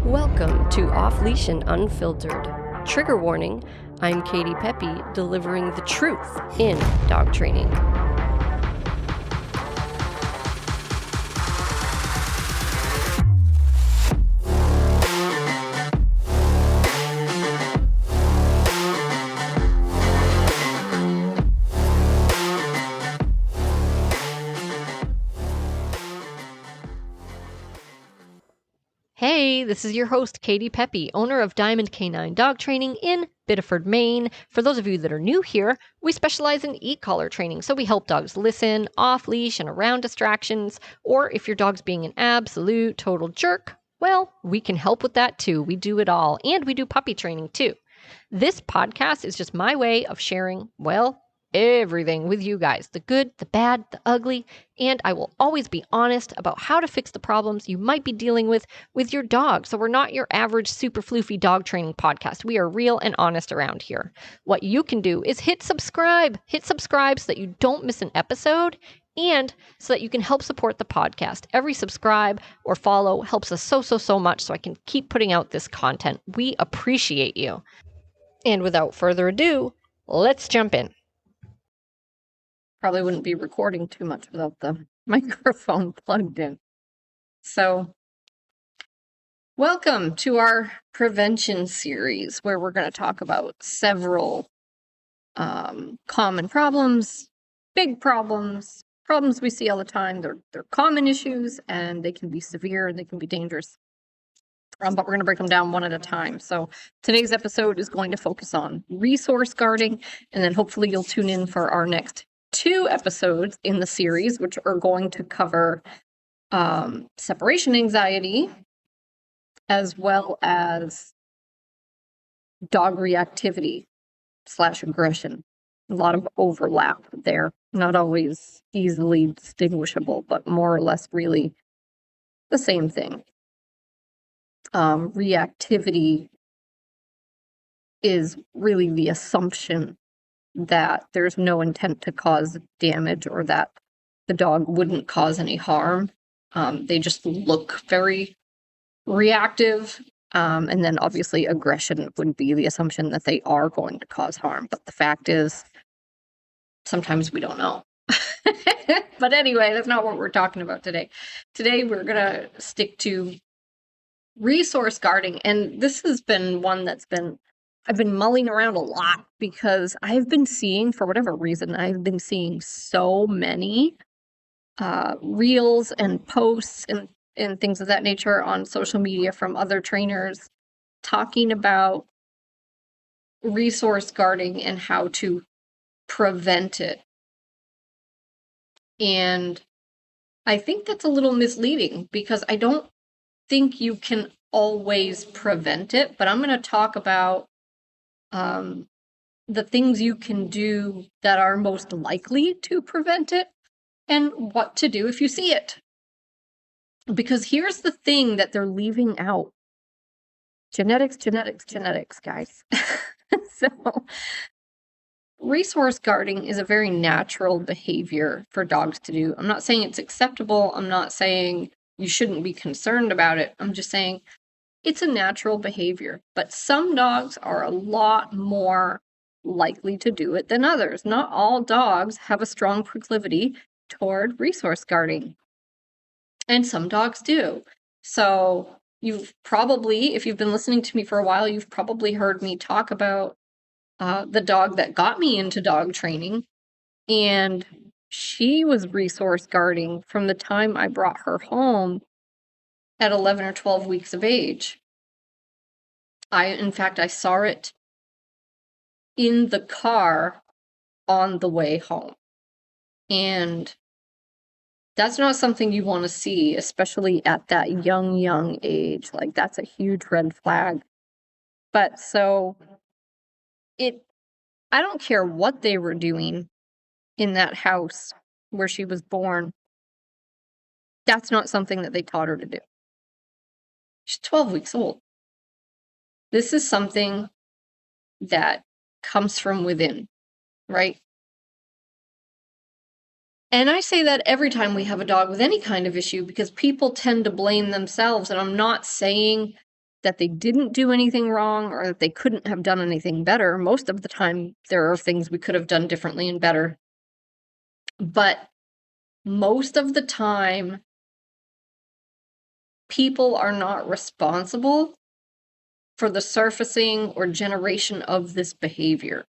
Welcome to Off Leash and Unfiltered. Trigger warning, I'm Katie Pepe, delivering the truth in dog training. Hey, this is your host, Katie Pepe, owner of Diamond Canine Dog Training in Biddeford, Maine. For those of you that are new here, we specialize in e-collar training, so we help dogs listen, off-leash, and around distractions, or if your dog's being an absolute total jerk, well, we can help with that too. We do it all, and we do puppy training too. This podcast is just my way of sharing, well, everything with you guys, the good, the bad, the ugly, and I will always be honest about how to fix the problems you might be dealing with your dog. So we're not your average super floofy dog training podcast. We are real and honest around here. What you can do is hit subscribe so that you don't miss an episode and so that you can help support the podcast. Every subscribe or follow helps us so much so I can keep putting out this content. We appreciate you. And without further ado, let's jump in. Probably wouldn't be recording too much without the microphone plugged in. So, welcome to our prevention series where we're going to talk about several common problems, big problems, problems we see all the time. They're common issues and they can be severe and they can be dangerous. But we're going to break them down one at a time. So today's episode is going to focus on resource guarding, and then hopefully you'll tune in for our next 2 episodes in the series, which are going to cover separation anxiety, as well as dog reactivity / aggression. A lot of overlap there, not always easily distinguishable, but more or less really the same thing. Reactivity is really the assumption that there's no intent to cause damage or that the dog wouldn't cause any harm. They just look very reactive. And then obviously aggression would be the assumption that they are going to cause harm. But the fact is, sometimes we don't know. But anyway, that's not what we're talking about today. Today, we're going to stick to resource guarding. And this has been one I've been mulling around a lot because I've been seeing, for whatever reason, I've been seeing so many reels and posts and things of that nature on social media from other trainers talking about resource guarding and how to prevent it. And I think that's a little misleading because I don't think you can always prevent it, but I'm going to talk about the things you can do that are most likely to prevent it and what to do if you see it. Because here's the thing that they're leaving out. Genetics, guys. So, resource guarding is a very natural behavior for dogs to do. I'm not saying it's acceptable. I'm not saying you shouldn't be concerned about it. I'm just saying it's a natural behavior, but some dogs are a lot more likely to do it than others. Not all dogs have a strong proclivity toward resource guarding, and some dogs do. So you've probably, if you've been listening to me for a while, you've probably heard me talk about the dog that got me into dog training, and she was resource guarding from the time I brought her home at 11 or 12 weeks of age. In fact, I saw it in the car on the way home. And that's not something you want to see, especially at that young age. Like, that's a huge red flag. But so I don't care what they were doing in that house where she was born. That's not something that they taught her to do. She's 12 weeks old. This is something that comes from within, right? And I say that every time we have a dog with any kind of issue because people tend to blame themselves. And I'm not saying that they didn't do anything wrong or that they couldn't have done anything better. Most of the time, there are things we could have done differently and better. But most of the time, people are not responsible for the surfacing or generation of this behavior.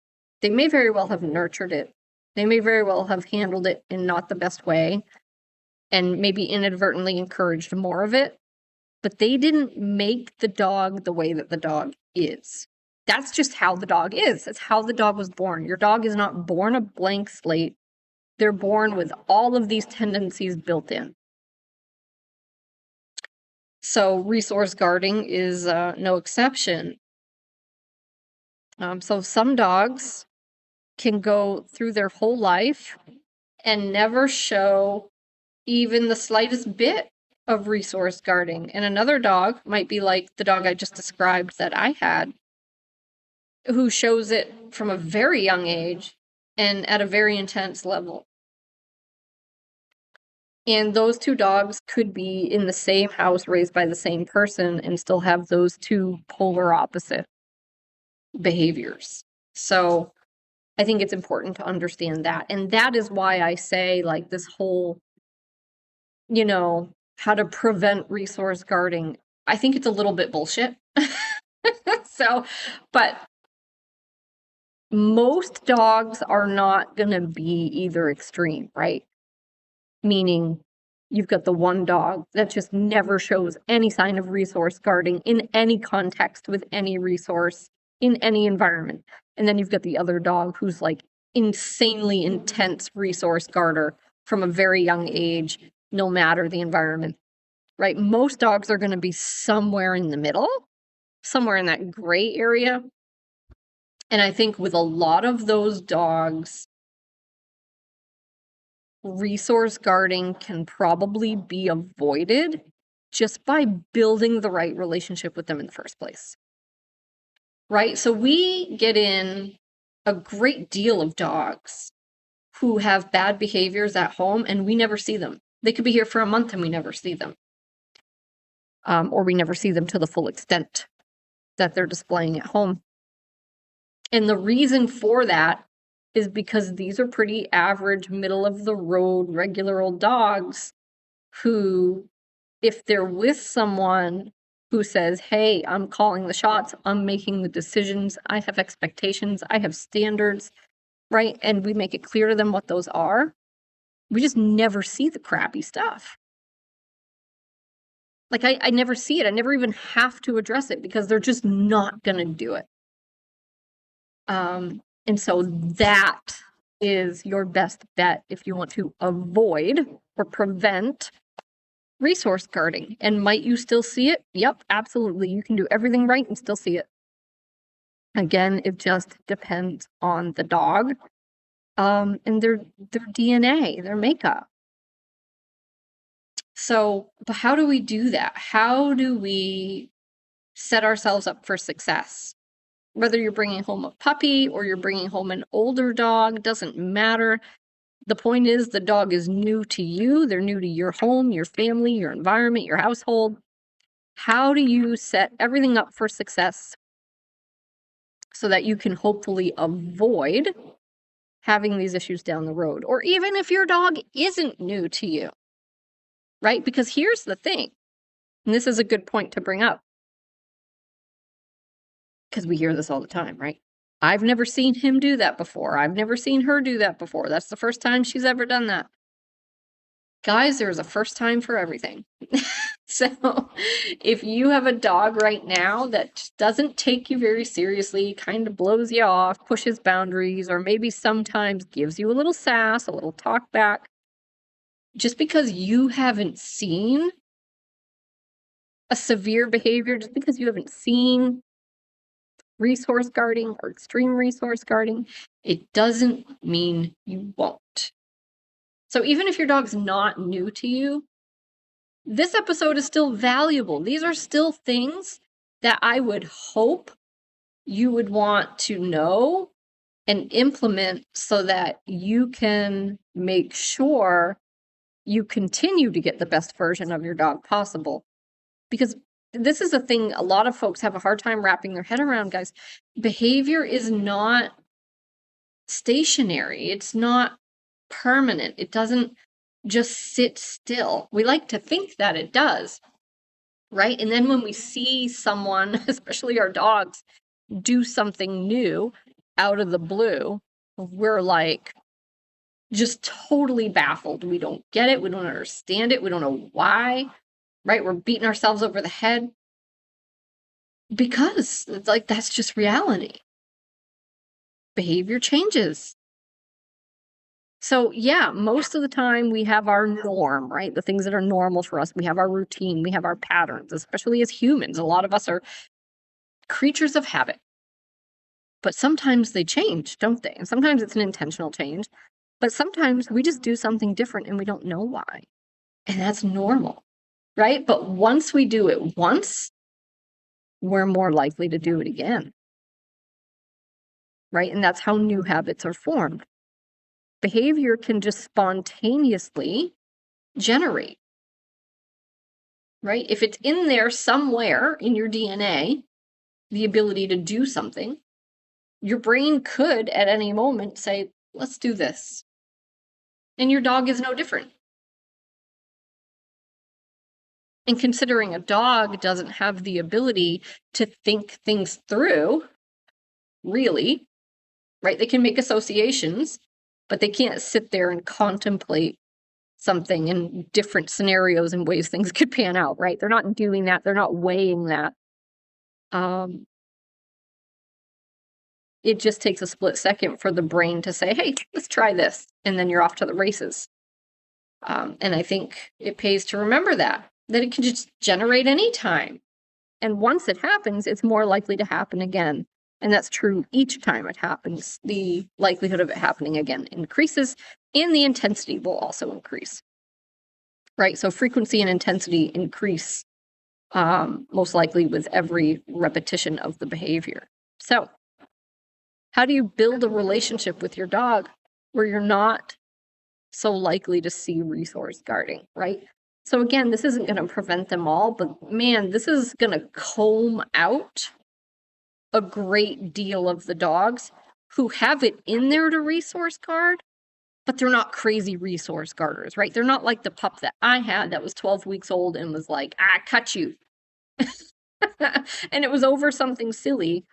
They may very well have nurtured it. They may very well have handled it in not the best way and maybe inadvertently encouraged more of it. But they didn't make the dog the way that the dog is. That's just how the dog is. That's how the dog was born. Your dog is not born a blank slate. They're born with all of these tendencies built in. So resource guarding is no exception. So some dogs can go through their whole life and never show even the slightest bit of resource guarding. And another dog might be like the dog I just described that I had, who shows it from a very young age and at a very intense level. And those two dogs could be in the same house, raised by the same person, and still have those two polar opposite behaviors. So I think it's important to understand that. And that is why I say, like, this whole, how to prevent resource guarding, I think it's a little bit bullshit. But most dogs are not going to be either extreme, right? Meaning you've got the one dog that just never shows any sign of resource guarding in any context with any resource in any environment. And then you've got the other dog who's like insanely intense resource guarder from a very young age, no matter the environment, right? Most dogs are going to be somewhere in the middle, somewhere in that gray area. And I think with a lot of those dogs, resource guarding can probably be avoided just by building the right relationship with them in the first place. Right? So we get in a great deal of dogs who have bad behaviors at home and we never see them. They could be here for a month and we never see them. Or we never see them to the full extent that they're displaying at home. And the reason for that is because these are pretty average, middle of the road, regular old dogs who, if they're with someone who says, hey, I'm calling the shots, I'm making the decisions, I have expectations, I have standards, right? And we make it clear to them what those are, we just never see the crappy stuff. Like, I never see it. I never even have to address it because they're just not going to do it. And so that is your best bet if you want to avoid or prevent resource guarding. And might you still see it? Yep, absolutely. You can do everything right and still see it. Again, it just depends on the dog and their DNA, their makeup. So, but how do we do that? How do we set ourselves up for success? Whether you're bringing home a puppy or you're bringing home an older dog, doesn't matter. The point is the dog is new to you. They're new to your home, your family, your environment, your household. How do you set everything up for success so that you can hopefully avoid having these issues down the road? Or even if your dog isn't new to you, right? Because here's the thing, and this is a good point to bring up, because we hear this all the time, right? I've never seen him do that before. I've never seen her do that before. That's the first time she's ever done that. Guys, there's a first time for everything. So if you have a dog right now that doesn't take you very seriously, kind of blows you off, pushes boundaries, or maybe sometimes gives you a little sass, a little talk back, just because you haven't seen a severe behavior, just because you haven't seen resource guarding or extreme resource guarding, it doesn't mean you won't. So even if your dog's not new to you, this episode is still valuable. These are still things that I would hope you would want to know and implement so that you can make sure you continue to get the best version of your dog possible. Because this is a thing a lot of folks have a hard time wrapping their head around, guys. Behavior is not stationary. It's not permanent. It doesn't just sit still. We like to think that it does, right? And then when we see someone, especially our dogs, do something new out of the blue, we're like just totally baffled. We don't get it. We don't understand it. We don't know why, right? We're beating ourselves over the head because it's like that's just reality. Behavior changes. So yeah, most of the time we have our norm, right? The things that are normal for us. We have our routine, we have our patterns, especially as humans. A lot of us are creatures of habit. But sometimes they change, don't they? And sometimes it's an intentional change. But sometimes we just do something different and we don't know why. And that's normal, right? But once we do it once, we're more likely to do it again, right? And that's how new habits are formed. Behavior can just spontaneously generate, right? If it's in there somewhere in your DNA, the ability to do something, your brain could at any moment say, let's do this. And your dog is no different. And considering a dog doesn't have the ability to think things through, really, right? They can make associations, but they can't sit there and contemplate something in different scenarios and ways things could pan out, right? They're not doing that. They're not weighing that. It just takes a split second for the brain to say, hey, let's try this. And then you're off to the races. And I think it pays to remember that it can just generate anytime. And once it happens, it's more likely to happen again. And that's true each time it happens. The likelihood of it happening again increases, and the intensity will also increase. Right? So frequency and intensity increase most likely with every repetition of the behavior. So how do you build a relationship with your dog where you're not so likely to see resource guarding, right? So again, this isn't going to prevent them all, but man, this is going to comb out a great deal of the dogs who have it in there to resource guard, but they're not crazy resource guarders, right? They're not like the pup that I had that was 12 weeks old and was like, I cut you. And it was over something silly.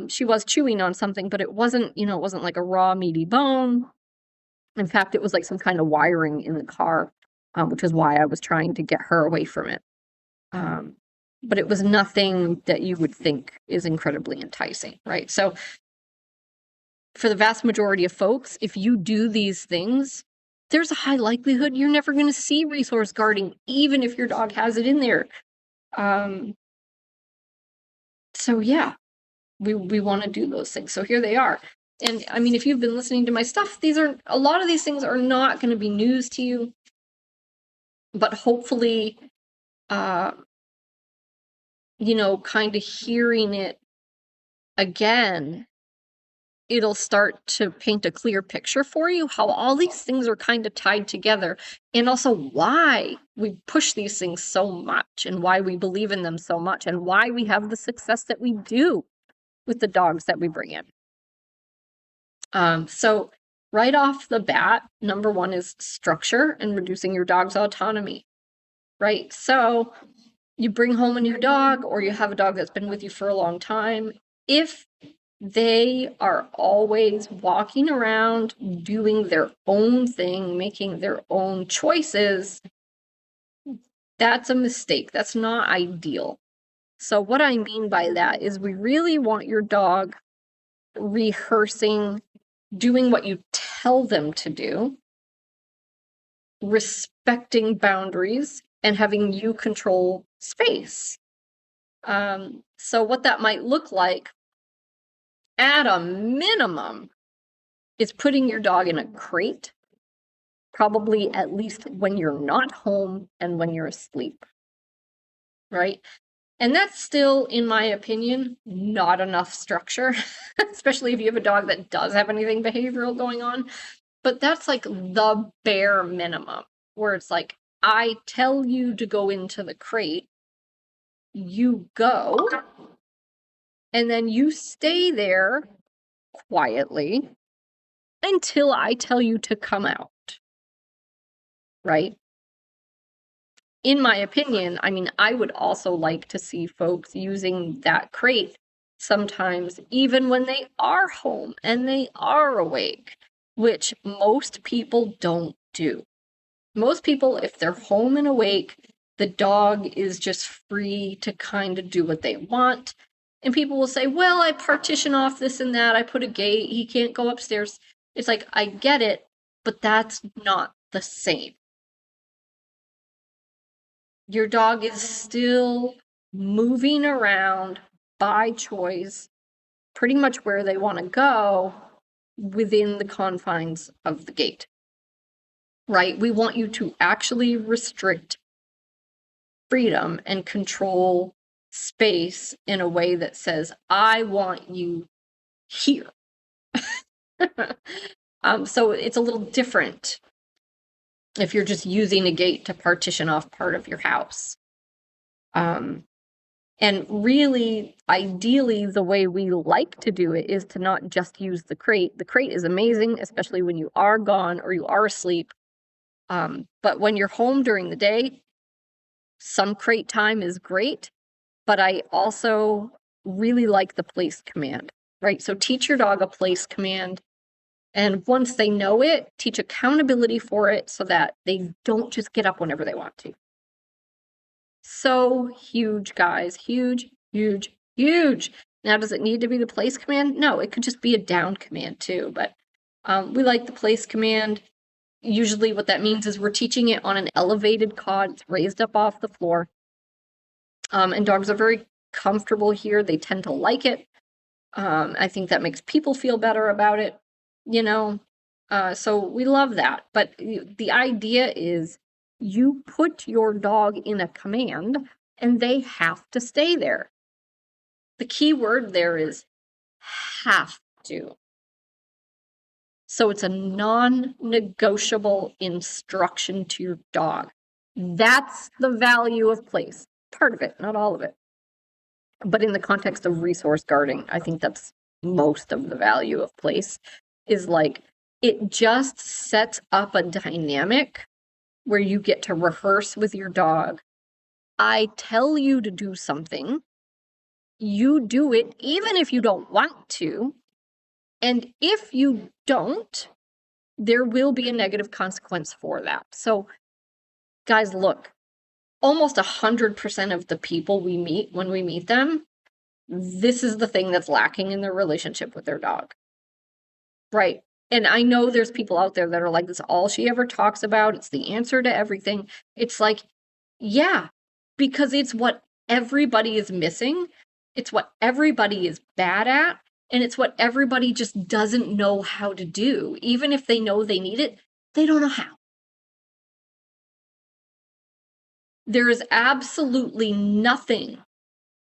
She was chewing on something, but it wasn't, it wasn't like a raw meaty bone. In fact, it was like some kind of wiring in the car, which is why I was trying to get her away from it. But it was nothing that you would think is incredibly enticing, right? So for the vast majority of folks, if you do these things, there's a high likelihood you're never going to see resource guarding, even if your dog has it in there. So yeah, we want to do those things. So here they are. And I mean, if you've been listening to my stuff, a lot of these things are not going to be news to you, but hopefully, kind of hearing it again, it'll start to paint a clear picture for you how all these things are kind of tied together, and also why we push these things so much and why we believe in them so much and why we have the success that we do with the dogs that we bring in. So right off the bat, number one is structure and reducing your dog's autonomy, right? So you bring home a new dog, or you have a dog that's been with you for a long time. If they are always walking around doing their own thing, making their own choices, that's a mistake. That's not ideal. So what I mean by that is we really want your dog rehearsing, doing what you tell them to do, respecting boundaries, and having you control space. So what that might look like, at a minimum, is putting your dog in a crate, probably at least when you're not home and when you're asleep, right? And that's still, in my opinion, not enough structure, especially if you have a dog that does have anything behavioral going on. But that's like the bare minimum, where it's like, I tell you to go into the crate, you go and then you stay there quietly until I tell you to come out, right? In my opinion, I mean, I would also like to see folks using that crate sometimes, even when they are home and they are awake, which most people don't do. Most people, if they're home and awake, the dog is just free to kind of do what they want. And people will say, well, I partition off this and that. I put a gate. He can't go upstairs. It's like, I get it, but that's not the same. Your dog is still moving around by choice, pretty much where they want to go within the confines of the gate, right? We want you to actually restrict freedom and control space in a way that says, I want you here. So it's a little different if you're just using a gate to partition off part of your house. And really, ideally, the way we like to do it is to not just use the crate. The crate is amazing, especially when you are gone or you are asleep. But when you're home during the day, some crate time is great. But I also really like the place command, right? So teach your dog a place command. And once they know it, teach accountability for it so that they don't just get up whenever they want to. So huge, guys. Huge, huge, huge. Now, does it need to be the place command? No, it could just be a down command too. But we like the place command. Usually what that means is we're teaching it on an elevated cot. It's raised up off the floor. And dogs are very comfortable here. They tend to like it. I think that makes people feel better about it, you know. So we love that. But the idea is you put your dog in a command and they have to stay there. The key word there is have to. So it's a non-negotiable instruction to your dog. That's the value of place. Part of it, not all of it. But in the context of resource guarding, I think that's most of the value of place, is like it just sets up a dynamic where you get to rehearse with your dog. I tell you to do something, you do it even if you don't want to, and if you don't, there will be a negative consequence for that. So, guys, look, almost 100% of the people we meet when we meet them, this is the thing that's lacking in their relationship with their dog. Right. And I know there's people out there that are like, this is all she ever talks about. It's the answer to everything. It's like, yeah, because it's what everybody is missing. It's what everybody is bad at. And it's what everybody just doesn't know how to do. Even if they know they need it, they don't know how. There is absolutely nothing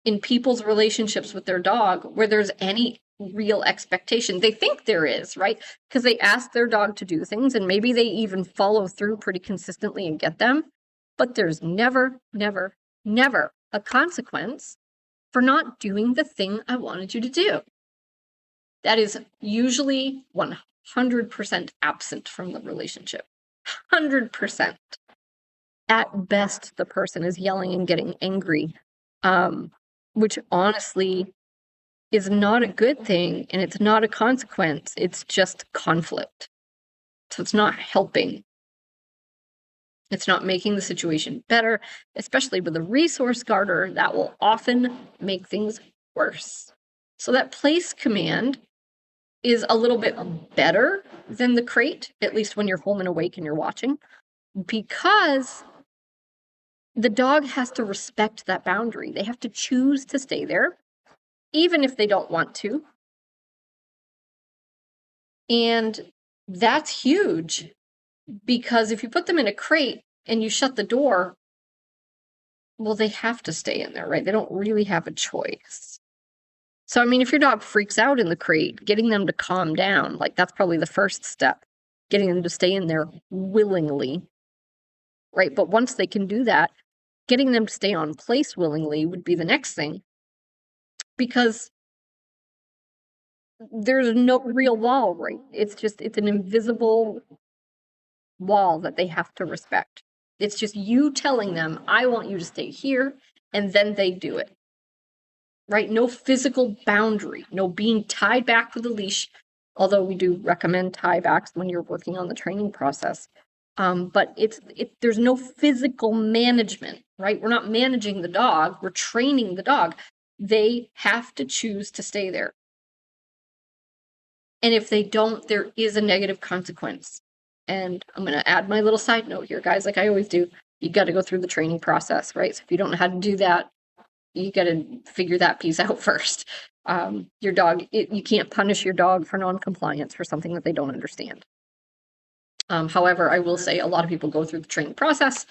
in people's relationships with their dog where there's any real expectation. They think there is, right? Because they ask their dog to do things and maybe they even follow through pretty consistently and get them. But there's never, never, never a consequence for not doing the thing I wanted you to do. That is usually 100% absent from the relationship. 100%. At best, the person is yelling and getting angry, which honestly is not a good thing, and it's not a consequence. It's just conflict. So it's not helping. It's not making the situation better, especially with a resource guarder. That will often make things worse. So that place command is a little bit better than the crate, at least when you're home and awake and you're watching, because the dog has to respect that boundary. They have to choose to stay there, even if they don't want to. And that's huge, because if you put them in a crate and you shut the door, well, they have to stay in there, right? They don't really have a choice. So, I mean, if your dog freaks out in the crate, getting them to calm down, like that's probably the first step, getting them to stay in there willingly, right? But once they can do that, Getting them to stay on place willingly would be the next thing, because there's no real wall, right? It's an invisible wall that they have to respect. It's just you telling them, I want you to stay here, and then they do it. Right? No physical boundary, no being tied back with a leash, although we do recommend tie backs when you're working on the training process. But there's no physical management, right? We're not managing the dog, we're training the dog. They have to choose to stay there. And if they don't, there is a negative consequence. And I'm going to add my little side note here, guys, like I always do. You got to go through the training process, right? So if you don't know how to do that, you got to figure that piece out first. Your dog, you can't punish your dog for non-compliance for something that they don't understand. However, I will say a lot of people go through the training process,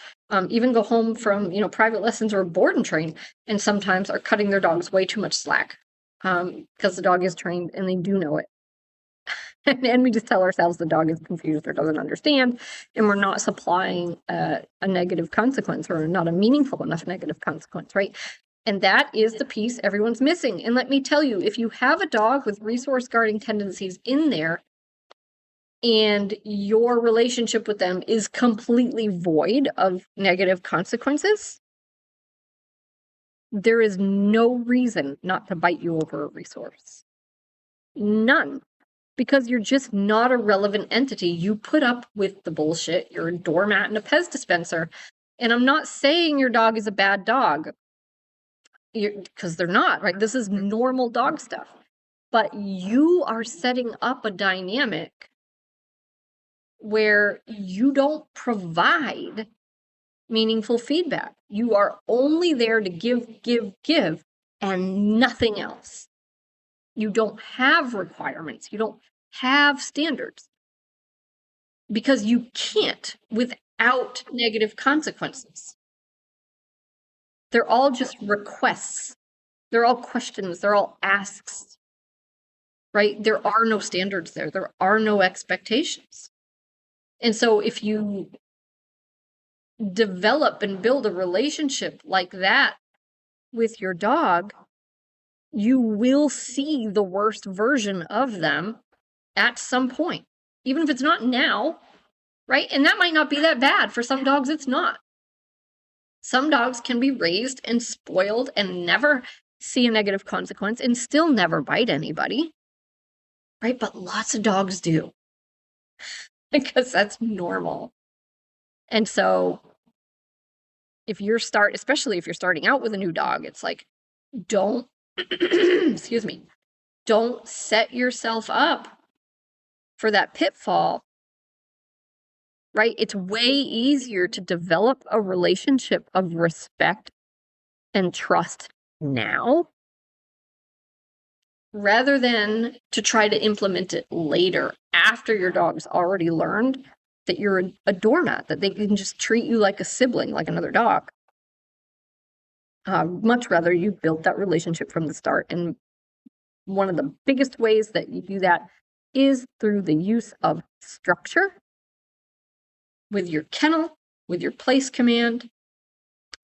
even go home from private lessons or board and train, and sometimes are cutting their dogs way too much slack because the dog is trained and they do know it. And we just tell ourselves the dog is confused or doesn't understand, and we're not supplying a negative consequence, or not a meaningful enough negative consequence, right? And that is the piece everyone's missing. And let me tell you, if you have a dog with resource guarding tendencies in there, and your relationship with them is completely void of negative consequences, there is no reason not to bite you over a resource. None. Because you're just not a relevant entity. You put up with the bullshit. You're a doormat and a Pez dispenser. And I'm not saying your dog is a bad dog, because they're not, right? This is normal dog stuff. But you are setting up a dynamic where you don't provide meaningful feedback. You are only there to give, and nothing else. You don't have requirements. You don't have standards, because you can't without negative consequences. They're all just requests. They're all questions. They're all asks, right? There are no standards there. There are no expectations. And so if you develop and build a relationship like that with your dog, you will see the worst version of them at some point, even if it's not now, right? And that might not be that bad. For some dogs, it's not. Some dogs can be raised and spoiled and never see a negative consequence and still never bite anybody, right? But lots of dogs do, because that's normal. And so especially if you're starting out with a new dog, it's like, don't, excuse me, don't set yourself up for that pitfall, right? It's way easier to develop a relationship of respect and trust now, rather than to try to implement it later, after your dog's already learned that you're a doormat, that they can just treat you like a sibling, like another dog. Much rather you built that relationship from the start. And one of the biggest ways that you do that is through the use of structure with your kennel, with your place command,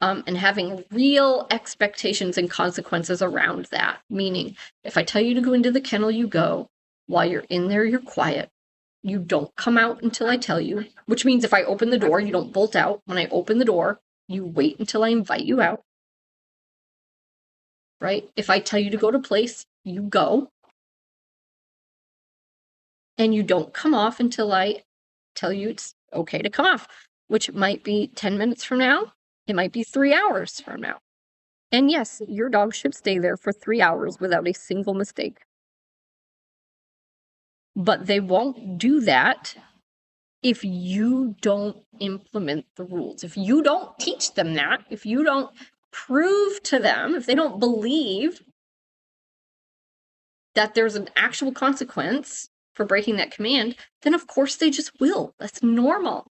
and having real expectations and consequences around that. Meaning, if I tell you to go into the kennel, you go. While you're in there, you're quiet. You don't come out until I tell you, which means if I open the door, you don't bolt out. When I open the door, you wait until I invite you out. Right? If I tell you to go to place, you go. And you don't come off until I tell you it's okay to come off, which might be 10 minutes from now. It might be 3 hours from now. And yes, your dog should stay there for 3 hours without a single mistake. But they won't do that if you don't implement the rules. If you don't teach them that, if you don't prove to them, if they don't believe that there's an actual consequence for breaking that command, then of course they just will. That's normal.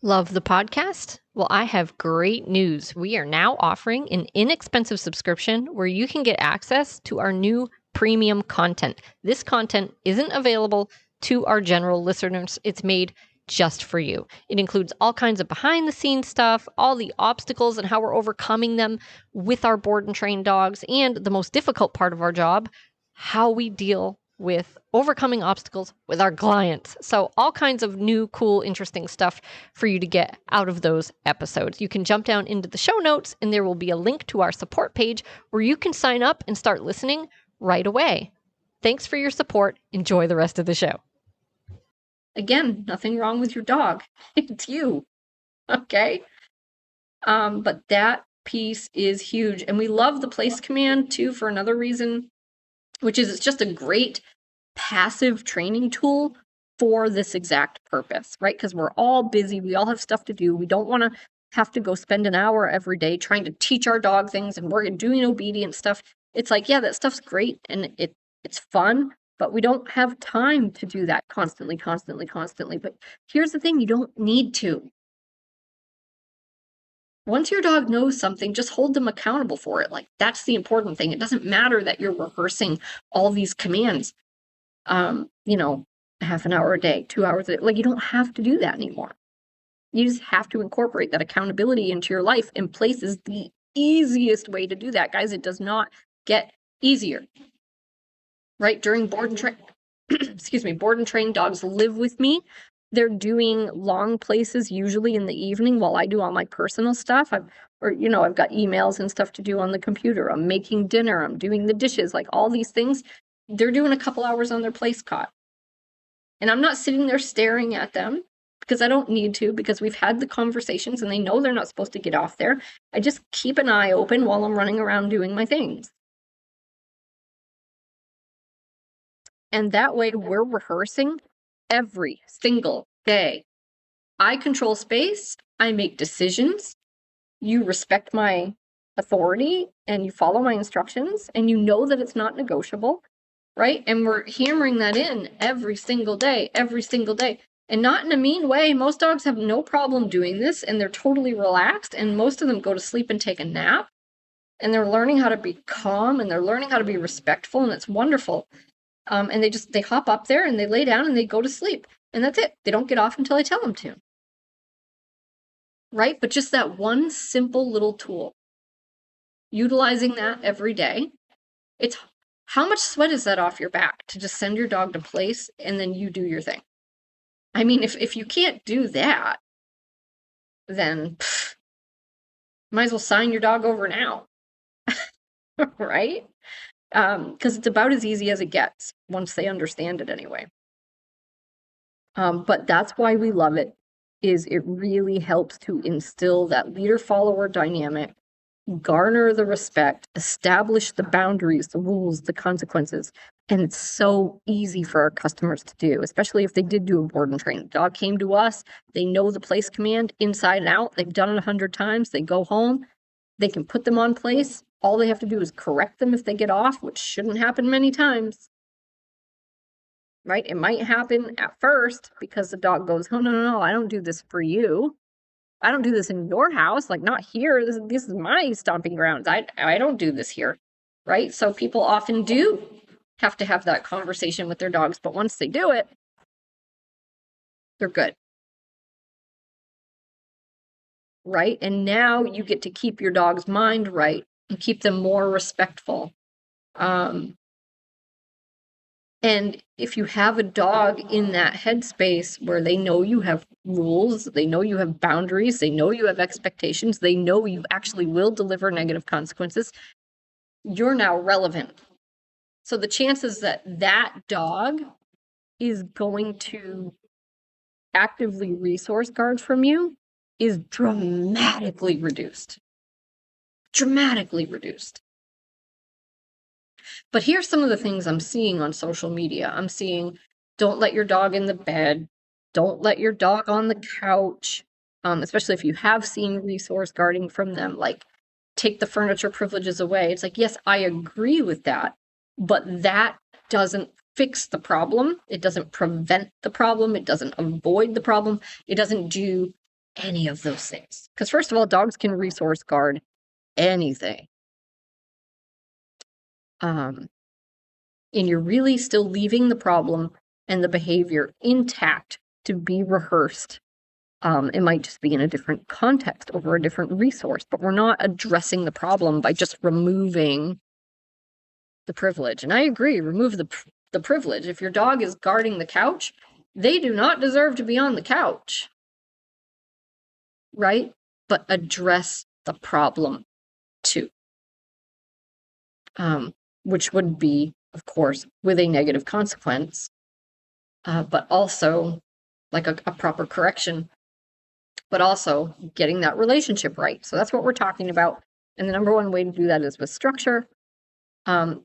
Love the podcast? Well, I have great news. We are now offering an inexpensive subscription where you can get access to our new premium content. This content isn't available to our general listeners. It's made just for you. It includes all kinds of behind the scenes stuff, all the obstacles and how we're overcoming them with our board and trained dogs, and the most difficult part of our job, how we deal with overcoming obstacles with our clients. So all kinds of new, cool, interesting stuff for you to get out of those episodes. You can jump down into the show notes and there will be a link to our support page where you can sign up and start listening right away. Thanks for your support. Enjoy the rest of the show. Again, nothing wrong with your dog. It's you. Okay? But that piece is huge. And we love the place command too for another reason, which is it's just a great passive training tool for this exact purpose, right? Because we're all busy. We all have stuff to do. We don't want to have to go spend an hour every day trying to teach our dog things and we're doing obedience stuff. It's like, yeah, that stuff's great and it's fun, but we don't have time to do that constantly. But here's the thing, you don't need to. Once your dog knows something, just hold them accountable for it. Like, that's the important thing. It doesn't matter that you're rehearsing all these commands, half an hour a day, 2 hours a day. Like, you don't have to do that anymore. You just have to incorporate that accountability into your life, and place is the easiest way to do that, guys. It does not get easier. Right? During board and train dogs live with me. They're doing long places usually in the evening while I do all my personal stuff. I've got emails and stuff to do on the computer. I'm making dinner. I'm doing the dishes, like all these things. They're doing a couple hours on their place cot. And I'm not sitting there staring at them because I don't need to, because we've had the conversations and they know they're not supposed to get off there. I just keep an eye open while I'm running around doing my things. And that way we're rehearsing every single day. I control space. I make decisions. You respect my authority and you follow my instructions and you know that it's not negotiable, right? And we're hammering that in every single day. And not in a mean way. Most dogs have no problem doing this and they're totally relaxed, and most of them go to sleep and take a nap, and they're learning how to be calm and they're learning how to be respectful, and it's wonderful. And they hop up there and they lay down and they go to sleep. And that's it. They don't get off until I tell them to. Right? But just that one simple little tool, utilizing that every day, it's how much sweat is that off your back to just send your dog to place and then you do your thing? I mean, if you can't do that, then might as well sign your dog over now. Right? Because it's about as easy as it gets once they understand it anyway. But that's why we love it, is it really helps to instill that leader-follower dynamic, garner the respect, establish the boundaries, the rules, the consequences. And it's so easy for our customers to do, especially if they did do a board and train. The dog came to us, they know the place command inside and out, they've done it 100 times, they go home, they can put them on place. All they have to do is correct them if they get off, which shouldn't happen many times. Right? It might happen at first because the dog goes, oh, no, I don't do this for you. I don't do this in your house, like not here. This is my stomping grounds. I don't do this here. Right? So people often do have to have that conversation with their dogs, but once they do it, they're good. Right? And now you get to keep your dog's mind right and keep them more respectful. And if you have a dog in that headspace where they know you have rules, they know you have boundaries, they know you have expectations, they know you actually will deliver negative consequences, you're now relevant. So the chances that that dog is going to actively resource guard from you is dramatically reduced. But here's some of the things I'm seeing on social media. I'm seeing, don't let your dog in the bed. Don't let your dog on the couch. Especially if you have seen resource guarding from them, like take the furniture privileges away. It's like, yes, I agree with that, but that doesn't fix the problem. It doesn't prevent the problem. It doesn't avoid the problem. It doesn't do any of those things. Because first of all, dogs can resource guard anything. And you're really still leaving the problem and the behavior intact to be rehearsed. It might just be in a different context over a different resource, but we're not addressing the problem by just removing the privilege. And I agree, remove the privilege. If your dog is guarding the couch, they do not deserve to be on the couch, right? But address the problem too, which would be, of course, with a negative consequence, but also like a proper correction, but also getting that relationship right. So that's what we're talking about. And the number one way to do that is with structure. The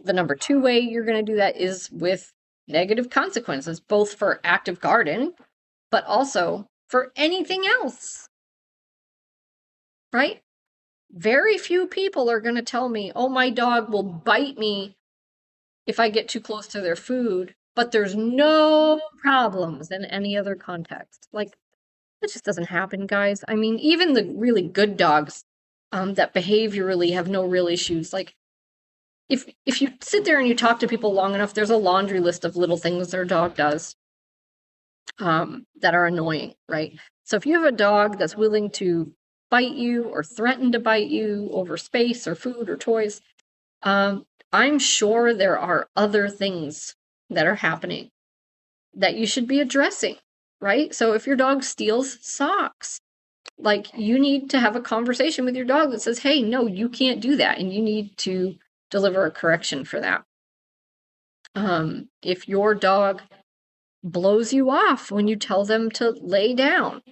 number two way you're going to do that is with negative consequences, both for active guarding, but also for anything else, right? Very few people are going to tell me, oh, my dog will bite me if I get too close to their food, but there's no problems in any other context. Like, that just doesn't happen, guys. I mean, even the really good dogs that behaviorally have no real issues, like, if you sit there and you talk to people long enough, there's a laundry list of little things their dog does that are annoying, right? So if you have a dog that's willing to bite you or threaten to bite you over space or food or toys, I'm sure there are other things that are happening that you should be addressing, right? So if your dog steals socks, like, you need to have a conversation with your dog that says, hey, no, you can't do that, and you need to deliver a correction for that. If your dog blows you off when you tell them to lay down,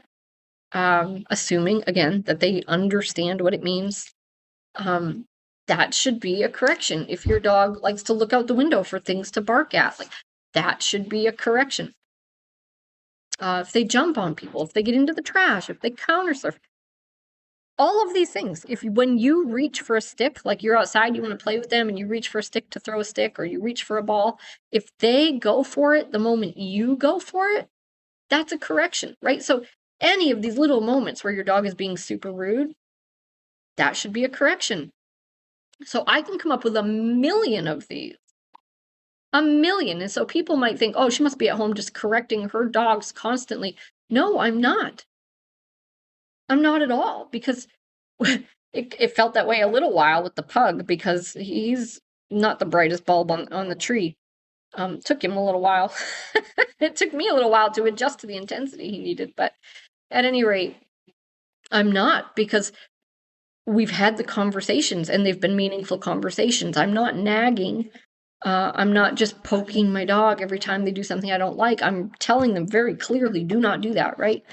assuming, again, that they understand what it means, that should be a correction. If your dog likes to look out the window for things to bark at, like, that should be a correction. If they jump on people, if they get into the trash, if they counter surf, all of these things. When you reach for a stick, like you're outside, you want to play with them, and you reach for a stick to throw a stick, or you reach for a ball, if they go for it the moment you go for it, that's a correction, right? So any of these little moments where your dog is being super rude, that should be a correction. So I can come up with a million of these. A million. And so people might think, oh, she must be at home just correcting her dogs constantly. No, I'm not. I'm not at all, because it felt that way a little while with the pug, because he's not the brightest bulb on the tree. Took him a little while. It took me a little while to adjust to the intensity he needed. But at any rate, I'm not, because we've had the conversations and they've been meaningful conversations. I'm not nagging. I'm not just poking my dog every time they do something I don't like. I'm telling them very clearly, do not do that, right?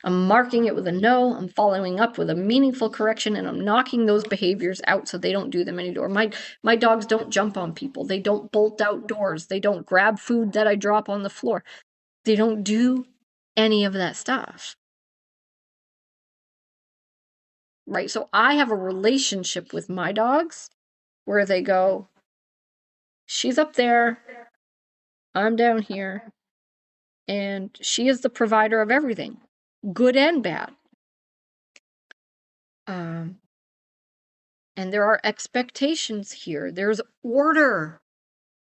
I'm marking it with a no, I'm following up with a meaningful correction, and I'm knocking those behaviors out so they don't do them anymore. My dogs don't jump on people. They don't bolt outdoors. They don't grab food that I drop on the floor. They don't do any of that stuff. Right? So I have a relationship with my dogs where they go, she's up there, I'm down here, and she is the provider of everything, good and bad. And there are expectations here. There's order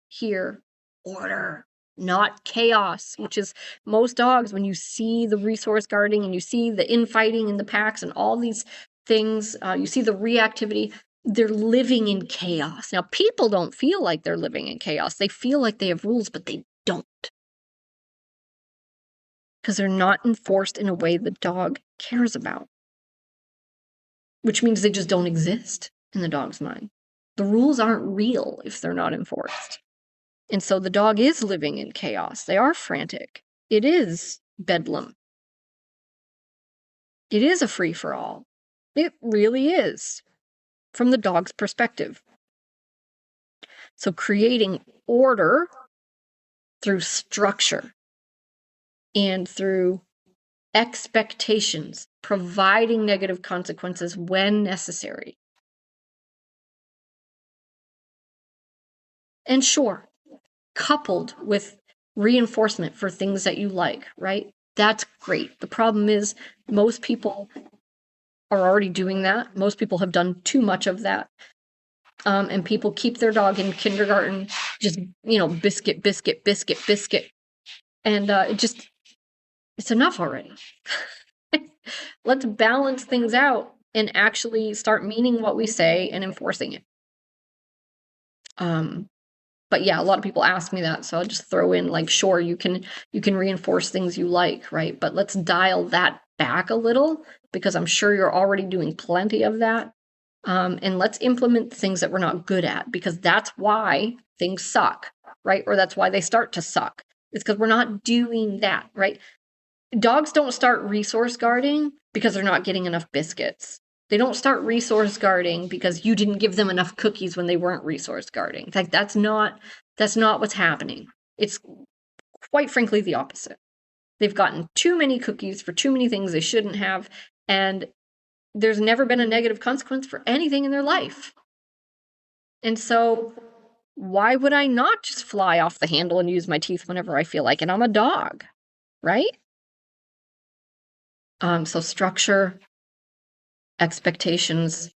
here. Order, not chaos, which is most dogs, when you see the resource guarding and you see the infighting in the packs and all these things, you see the reactivity, they're living in chaos. Now, people don't feel like they're living in chaos. They feel like they have rules, but they don't. Because they're not enforced in a way the dog cares about. Which means they just don't exist in the dog's mind. The rules aren't real if they're not enforced. And so the dog is living in chaos. They are frantic. It is bedlam. It is a free-for-all. It really is, from the dog's perspective. So creating order through structure and through expectations, providing negative consequences when necessary. And sure, coupled with reinforcement for things that you like, right? That's great. The problem is most people are already doing that. Most people have done too much of that. And people keep their dog in kindergarten just, biscuit, biscuit, biscuit, biscuit. And it just It's enough already. Let's balance things out and actually start meaning what we say and enforcing it. But yeah, a lot of people ask me that, so I'll just throw in like, sure, you can reinforce things you like, right? But let's dial that back a little, because I'm sure you're already doing plenty of that. And let's implement things that we're not good at, because that's why things suck, right? Or that's why they start to suck. It's because we're not doing that, right? Dogs don't start resource guarding because they're not getting enough biscuits. They don't start resource guarding because you didn't give them enough cookies when they weren't resource guarding. In fact, that's not what's happening. It's quite frankly the opposite. They've gotten too many cookies for too many things they shouldn't have, and there's never been a negative consequence for anything in their life. And so why would I not just fly off the handle and use my teeth whenever I feel like it? I'm a dog, right? So structure, expectations,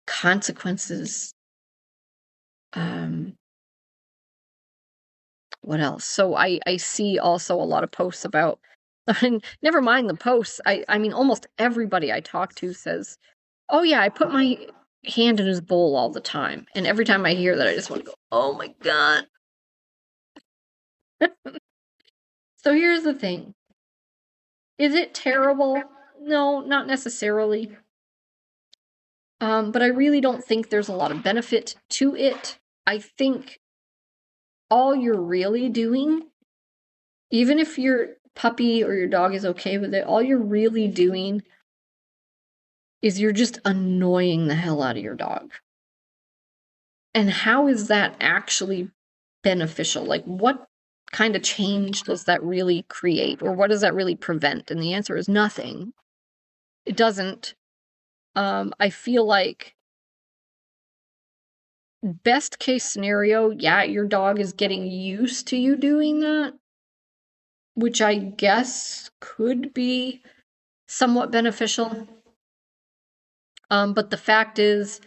consequences. What else? So I see also a lot of posts about, never mind the posts. I mean, almost everybody I talk to says, oh yeah, I put my hand in his bowl all the time. And every time I hear that, I just want to go, oh my God. So here's the thing. Is it terrible? No, not necessarily. But I really don't think there's a lot of benefit to it. I think all you're really doing, even if your puppy or your dog is okay with it, all you're really doing is you're just annoying the hell out of your dog. And how is that actually beneficial? Like, what kind of change does that really create? Or what does that really prevent? And the answer is nothing. It doesn't. I feel like best case scenario, yeah, your dog is getting used to you doing that, which I guess could be somewhat beneficial. But the fact is,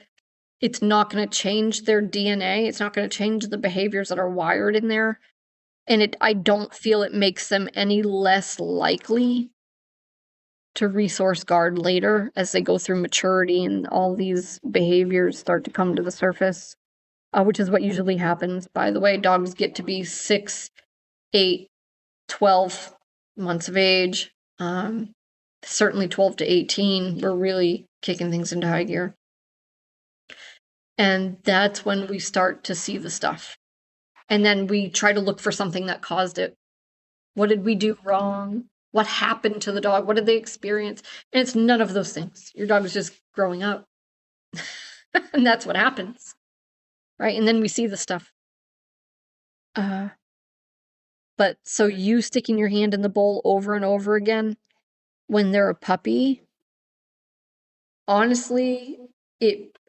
it's not going to change their DNA. It's not going to change the behaviors that are wired in there. And I don't feel it makes them any less likely to resource guard later as they go through maturity and all these behaviors start to come to the surface, which is what usually happens. By the way, dogs get to be 6, 8, 12 months of age. Certainly 12 to 18, we're really kicking things into high gear. And that's when we start to see the stuff. And then we try to look for something that caused it. What did we do wrong? What happened to the dog? What did they experience? And it's none of those things. Your dog is just growing up. And that's what happens. Right? And then we see the stuff. But so you sticking your hand in the bowl over and over again when they're a puppy, honestly,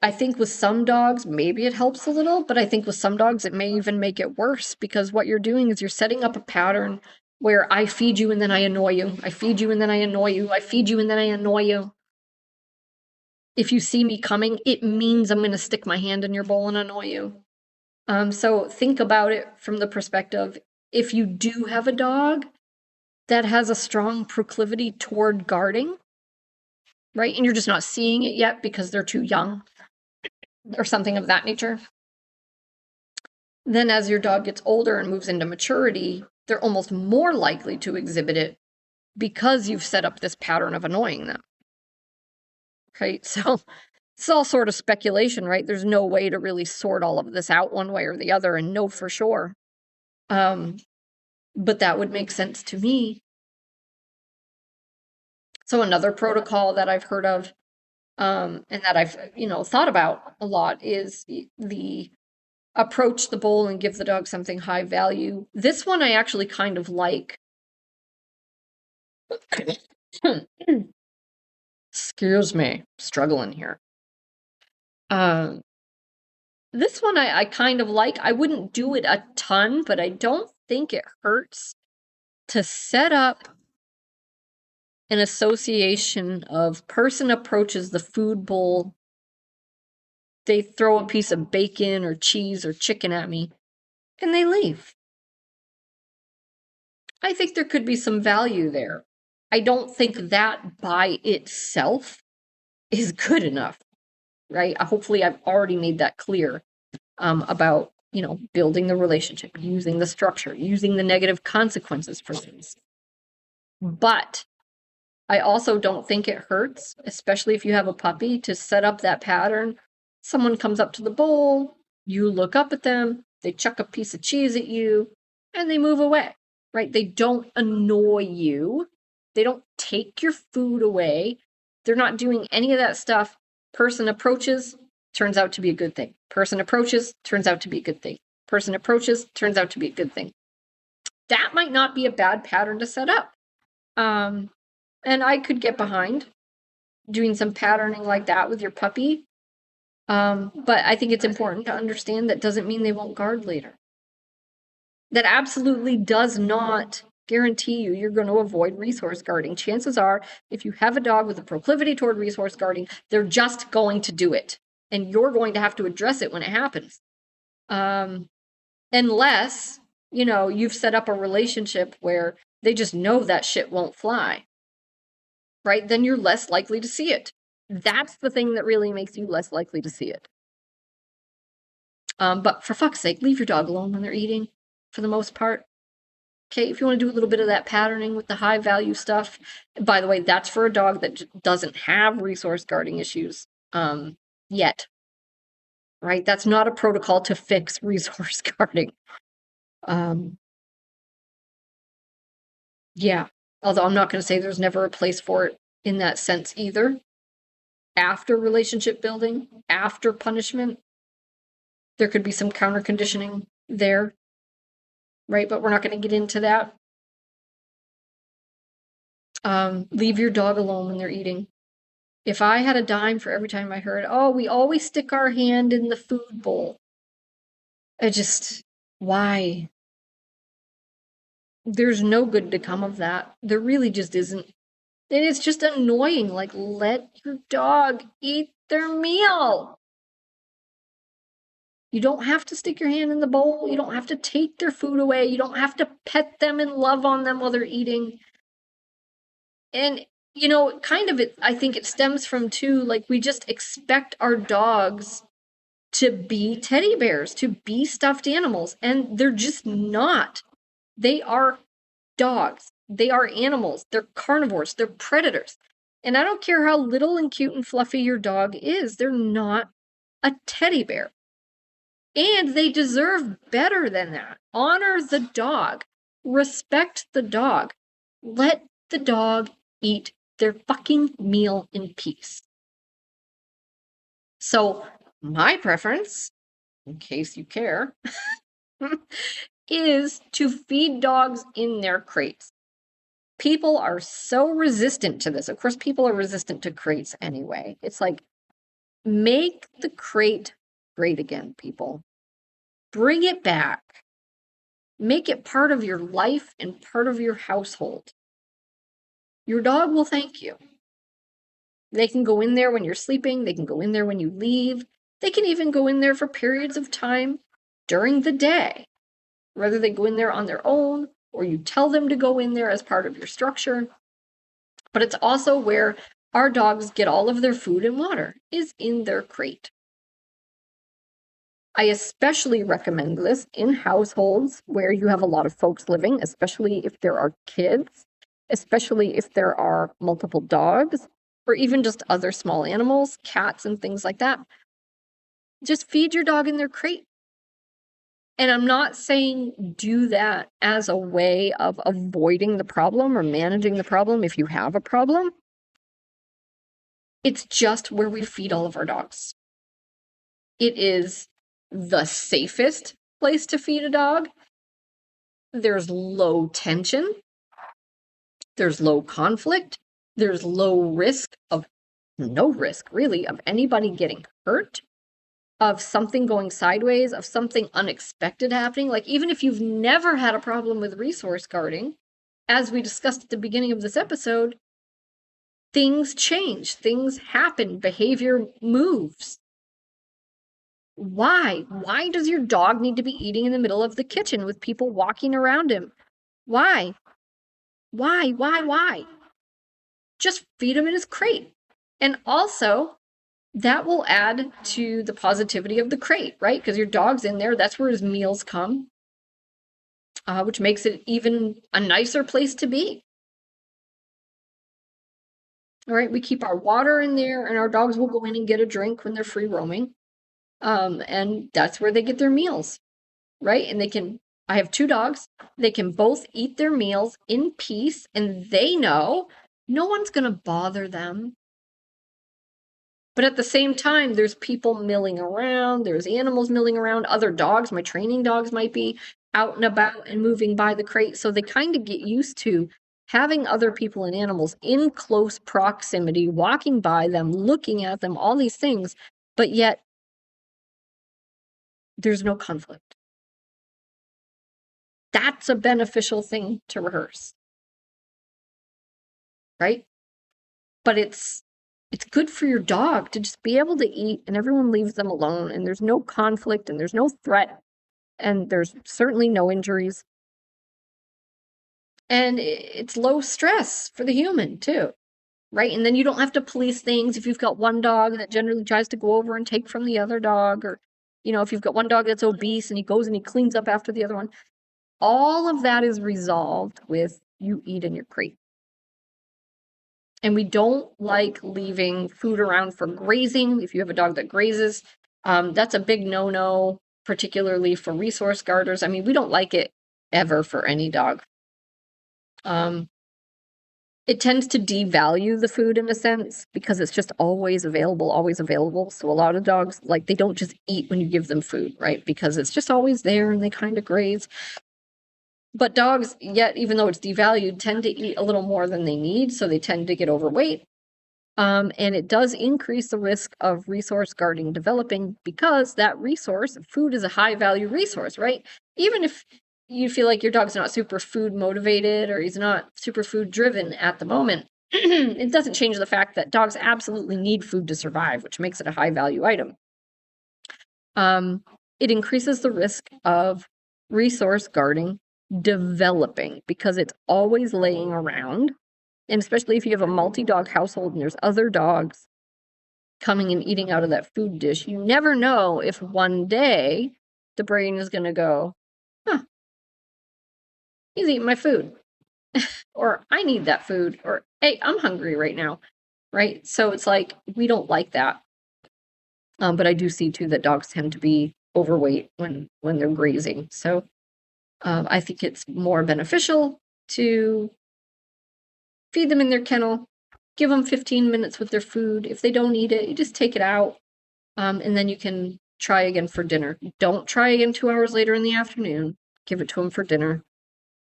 I think with some dogs, maybe it helps a little, but I think with some dogs, it may even make it worse, because what you're doing is you're setting up a pattern where I feed you and then I annoy you. I feed you and then I annoy you. I feed you and then I annoy you. If you see me coming, it means I'm going to stick my hand in your bowl and annoy you. So think about it from the perspective, if you do have a dog that has a strong proclivity toward guarding, right? And you're just not seeing it yet because they're too young or something of that nature. Then as your dog gets older and moves into maturity, they're almost more likely to exhibit it because you've set up this pattern of annoying them. Okay, so it's all sort of speculation, right? There's no way to really sort all of this out one way or the other and know for sure. But that would make sense to me. So another protocol that I've heard of, and that I've, thought about a lot, is the approach the bowl and give the dog something high value. This one I actually kind of like. Excuse me, struggling here. This one I kind of like. I wouldn't do it a ton, but I don't think it hurts to set up an association of person approaches the food bowl, they throw a piece of bacon or cheese or chicken at me, and they leave. I think there could be some value there. I don't think that by itself is good enough, right? Hopefully, I've already made that clear about, building the relationship, using the structure, using the negative consequences for things. But I also don't think it hurts, especially if you have a puppy, to set up that pattern. Someone comes up to the bowl, you look up at them, they chuck a piece of cheese at you, and they move away, right? They don't annoy you. They don't take your food away. They're not doing any of that stuff. Person approaches, turns out to be a good thing. Person approaches, turns out to be a good thing. Person approaches, turns out to be a good thing. That might not be a bad pattern to set up. And I could get behind doing some patterning like that with your puppy. But I think it's important to understand that doesn't mean they won't guard later. That absolutely does not guarantee you're going to avoid resource guarding. Chances are, if you have a dog with a proclivity toward resource guarding, they're just going to do it. And you're going to have to address it when it happens. Unless, you've set up a relationship where they just know that shit won't fly. Right? Then you're less likely to see it. That's the thing that really makes you less likely to see it. But for fuck's sake, leave your dog alone when they're eating, for the most part. Okay, if you want to do a little bit of that patterning with the high value stuff, by the way, that's for a dog that doesn't have resource guarding issues yet. Right? That's not a protocol to fix resource guarding. Yeah. Although I'm not going to say there's never a place for it in that sense either. After relationship building, after punishment, there could be some counter conditioning there, right? But we're not going to get into that. Leave your dog alone when they're eating. If I had a dime for every time I heard, oh, we always stick our hand in the food bowl. Why? There's no good to come of that. There really just isn't. And it's just annoying. Like, let your dog eat their meal. You don't have to stick your hand in the bowl. You don't have to take their food away. You don't have to pet them and love on them while they're eating. And, I think it stems from, too, like, we just expect our dogs to be teddy bears, to be stuffed animals. And they're just not. They are dogs. They are animals. They're carnivores. They're predators. And I don't care how little and cute and fluffy your dog is, they're not a teddy bear. And they deserve better than that. Honor the dog. Respect the dog. Let the dog eat their fucking meal in peace. So, my preference, in case you care, is to feed dogs in their crates. People are so resistant to this. Of course, people are resistant to crates anyway. It's like, make the crate great again, people. Bring it back. Make it part of your life and part of your household. Your dog will thank you. They can go in there when you're sleeping. They can go in there when you leave. They can even go in there for periods of time during the day. Whether they go in there on their own or you tell them to go in there as part of your structure. But it's also where our dogs get all of their food and water, is in their crate. I especially recommend this in households where you have a lot of folks living, especially if there are kids, especially if there are multiple dogs, or even just other small animals, cats and things like that. Just feed your dog in their crate. And I'm not saying do that as a way of avoiding the problem or managing the problem if you have a problem. It's just where we feed all of our dogs. It is the safest place to feed a dog. There's low tension. There's low conflict. There's no risk, really, of anybody getting hurt, of something going sideways, of something unexpected happening. Like, even if you've never had a problem with resource guarding, as we discussed at the beginning of this episode, things change, things happen, behavior moves. Why? Why does your dog need to be eating in the middle of the kitchen with people walking around him? Why? Why? Just feed him in his crate. And also, that will add to the positivity of the crate, right? Because your dog's in there, that's where his meals come, which makes it even a nicer place to be. All right, we keep our water in there, and our dogs will go in and get a drink when they're free roaming. And that's where they get their meals, right? And I have 2 dogs, they can both eat their meals in peace, and they know no one's going to bother them. But at the same time, there's people milling around, there's animals milling around, other dogs, my training dogs might be out and about and moving by the crate. So they kind of get used to having other people and animals in close proximity, walking by them, looking at them, all these things, but yet there's no conflict. That's a beneficial thing to rehearse, right? But it's good for your dog to just be able to eat and everyone leaves them alone and there's no conflict and there's no threat and there's certainly no injuries. And it's low stress for the human too, right? And then you don't have to police things if you've got one dog that generally tries to go over and take from the other dog, or if you've got one dog that's obese and he goes and he cleans up after the other one. All of that is resolved with you eat in your crate. And we don't like leaving food around for grazing. If you have a dog that grazes, that's a big no-no, particularly for resource guarders. I mean, we don't like it ever for any dog. It tends to devalue the food in a sense because it's just always available. So a lot of dogs, like, they don't just eat when you give them food, right? Because it's just always there and they kind of graze. But dogs, yet, even though it's devalued, tend to eat a little more than they need, so they tend to get overweight. And it does increase the risk of resource guarding developing because that resource, food, is a high value resource, right? Even if you feel like your dog's not super food motivated or he's not super food driven at the moment, it doesn't change the fact that dogs absolutely need food to survive, which makes it a high value item. It increases the risk of resource guarding developing because it's always laying around. And especially if you have a multi-dog household and there's other dogs coming and eating out of that food dish, you never know if one day the brain is going to go, he's eating my food. Or I need that food. Or, hey, I'm hungry right now. Right? So it's like, we don't like that. But I do see too that dogs tend to be overweight when they're grazing. So I think it's more beneficial to feed them in their kennel, give them 15 minutes with their food. If they don't eat it, you just take it out, and then you can try again for dinner. Don't try again 2 hours later in the afternoon. Give it to them for dinner.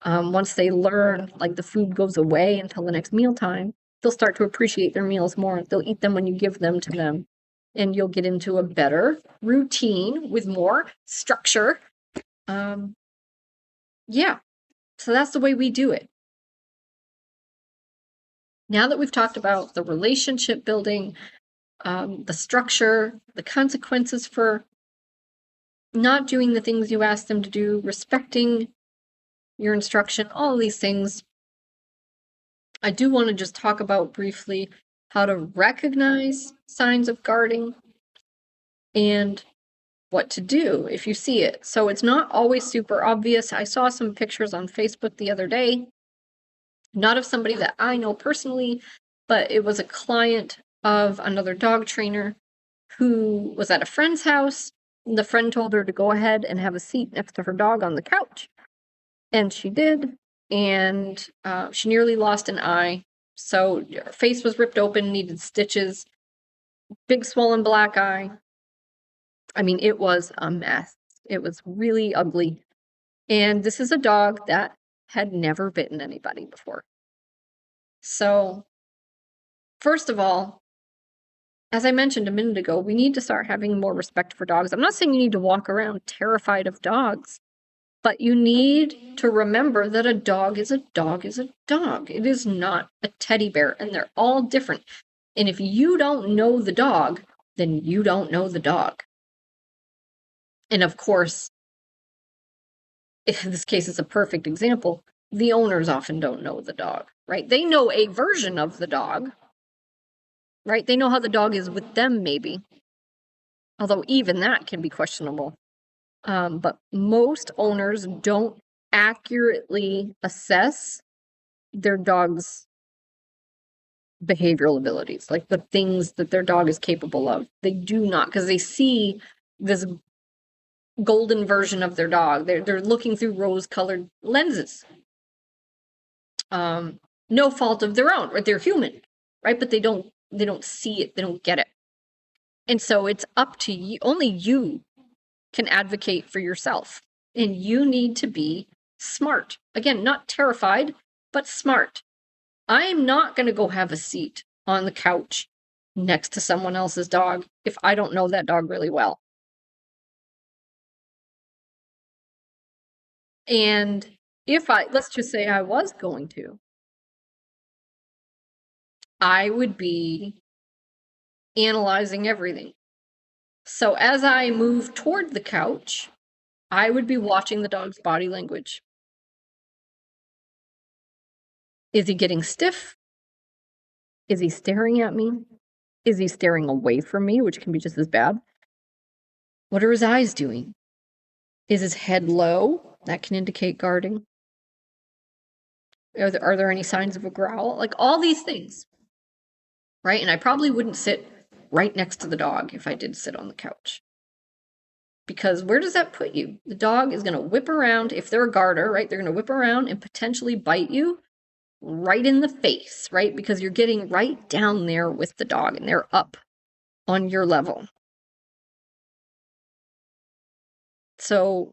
Once they learn, like, the food goes away until the next meal time, they'll start to appreciate their meals more. They'll eat them when you give them to them, and you'll get into a better routine with more structure. Yeah, so that's the way we do it. Now that we've talked about the relationship building, the structure, the consequences for not doing the things you asked them to do, respecting your instruction, all these things, I do want to just talk about briefly how to recognize signs of guarding and what to do if you see it. So it's not always super obvious. I saw some pictures on Facebook the other day, not of somebody that I know personally, but it was a client of another dog trainer who was at a friend's house. The friend told her to go ahead and have a seat next to her dog on the couch. And she did. And she nearly lost an eye. So her face was ripped open, needed stitches, big swollen black eye. I mean, it was a mess. It was really ugly. And this is a dog that had never bitten anybody before. So, first of all, as I mentioned a minute ago, we need to start having more respect for dogs. I'm not saying you need to walk around terrified of dogs, but you need to remember that a dog is a dog is a dog. It is not a teddy bear, and they're all different. And if you don't know the dog, then you don't know the dog. And of course, in this case, it's a perfect example. the owners often don't know the dog, right? They know a version of the dog, right? They know how the dog is with them, maybe. Although even that can be questionable. But most owners don't accurately assess their dog's behavioral abilities, like the things that their dog is capable of. They do not, because they see this golden version of their dog. They're looking through rose-colored lenses. No fault of their own, right? They're human, right? But they don't see it, they don't get it. And so it's up to you, only you can advocate for yourself. And you need to be smart. Again, not terrified, but smart. I'm not going to go have a seat on the couch next to someone else's dog if I don't know that dog really well. And if let's just say I was going to, I would be analyzing everything. So as I move toward the couch, I would be watching the dog's body language. Is he getting stiff? Is he staring at me? Is he staring away from me, which can be just as bad? What are his eyes doing? Is his head low? That can indicate guarding. Are there any signs of a growl? Like all these things, right? And I probably wouldn't sit right next to the dog if I did sit on the couch. Because where does that put you? The dog is going to whip around. If they're a guarder, right, they're going to whip around and potentially bite you right in the face, right? Because you're getting right down there with the dog and they're up on your level. So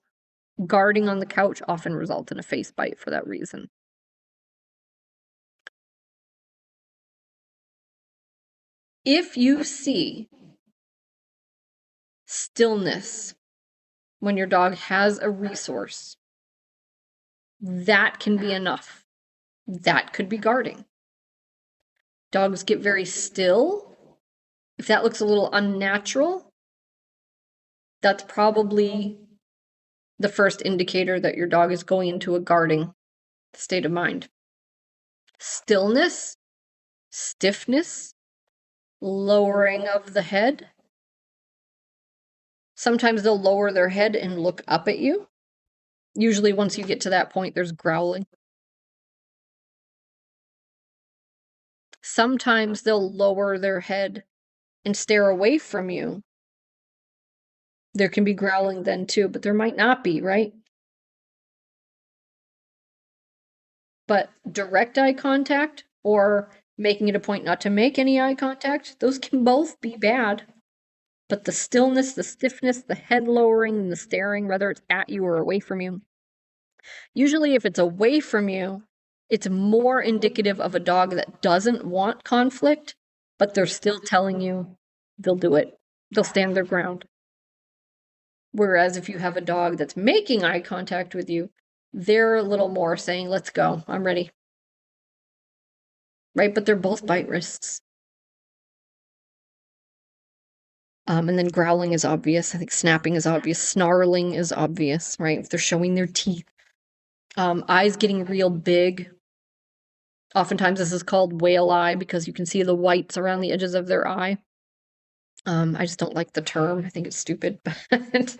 guarding on the couch often results in a face bite for that reason. If you see stillness when your dog has a resource, that can be enough. That could be guarding. Dogs get very still. If that looks a little unnatural, that's probably the first indicator that your dog is going into a guarding state of mind. Stillness, stiffness, lowering of the head. Sometimes they'll lower their head and look up at you. Usually once you get to that point, there's growling. Sometimes they'll lower their head and stare away from you. There can be growling then too, but there might not be, right? But direct eye contact or making it a point not to make any eye contact, those can both be bad. But the stillness, the stiffness, the head lowering, and the staring, whether it's at you or away from you, usually if it's away from you, it's more indicative of a dog that doesn't want conflict, but they're still telling you they'll do it. They'll stand their ground. Whereas if you have a dog that's making eye contact with you, they're a little more saying, let's go, I'm ready. Right? But they're both bite risks. And then growling is obvious. I think snapping is obvious. Snarling is obvious, right? If they're showing their teeth. Eyes getting real big. Oftentimes this is called whale eye because you can see the whites around the edges of their eye. I just don't like the term. I think it's stupid, but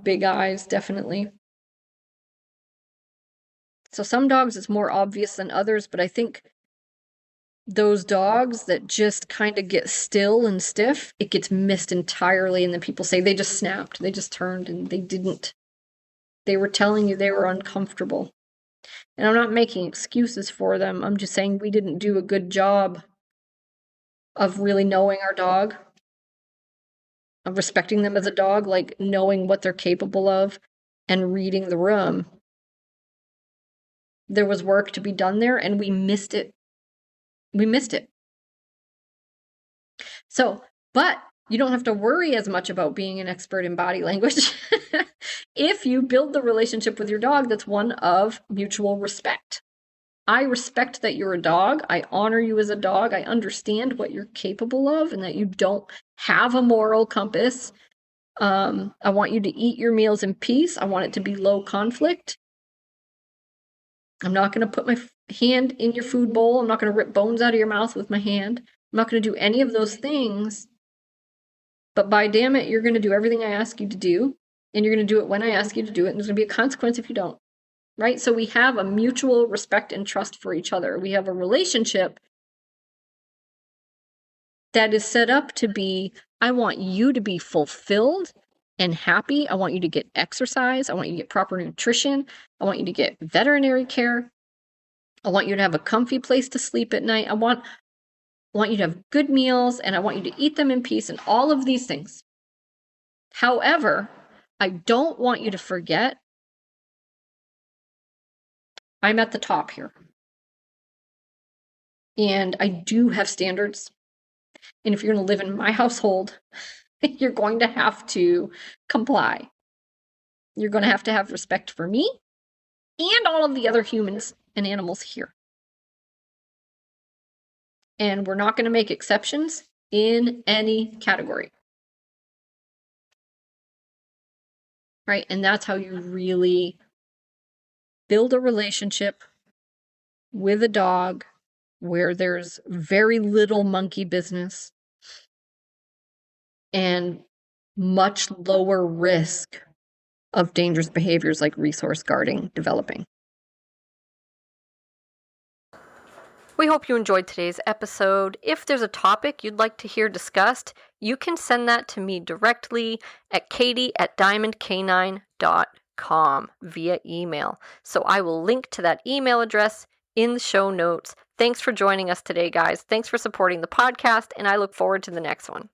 big eyes, definitely. So some dogs it's more obvious than others, but I think those dogs that just kind of get still and stiff, it gets missed entirely, and then people say they just snapped, they just turned, and they didn't. They were telling you they were uncomfortable. And I'm not making excuses for them. I'm just saying we didn't do a good job of really knowing our dog, of respecting them as a dog, like knowing what they're capable of and reading the room. There was work to be done there, and we missed it. We missed it. So, but you don't have to worry as much about being an expert in body language if you build the relationship with your dog that's one of mutual respect. I respect that you're a dog. I honor you as a dog. I understand what you're capable of and that you don't have a moral compass. I want you to eat your meals in peace. I want it to be low conflict. I'm not going to put my hand in your food bowl. I'm not going to rip bones out of your mouth with my hand. I'm not going to do any of those things. But by damn it, you're going to do everything I ask you to do. And you're going to do it when I ask you to do it. And there's going to be a consequence if you don't. Right? So we have a mutual respect and trust for each other. We have a relationship that is set up to be, I want you to be fulfilled and happy. I want you to get exercise. I want you to get proper nutrition. I want you to get veterinary care. I want you to have a comfy place to sleep at night. I want you to have good meals, and I want you to eat them in peace, and all of these things. However, I don't want you to forget I'm at the top here. And I do have standards. And if you're going to live in my household, you're going to have to comply. You're going to have respect for me and all of the other humans and animals here. And we're not going to make exceptions in any category. Right? And that's how you really build a relationship with a dog where there's very little monkey business and much lower risk of dangerous behaviors like resource guarding developing. We hope you enjoyed today's episode. If there's a topic you'd like to hear discussed, you can send that to me directly at katie@diamondcanine.com via email. So I will link to that email address in the show notes. Thanks for joining us today, guys. Thanks for supporting the podcast, and I look forward to the next one.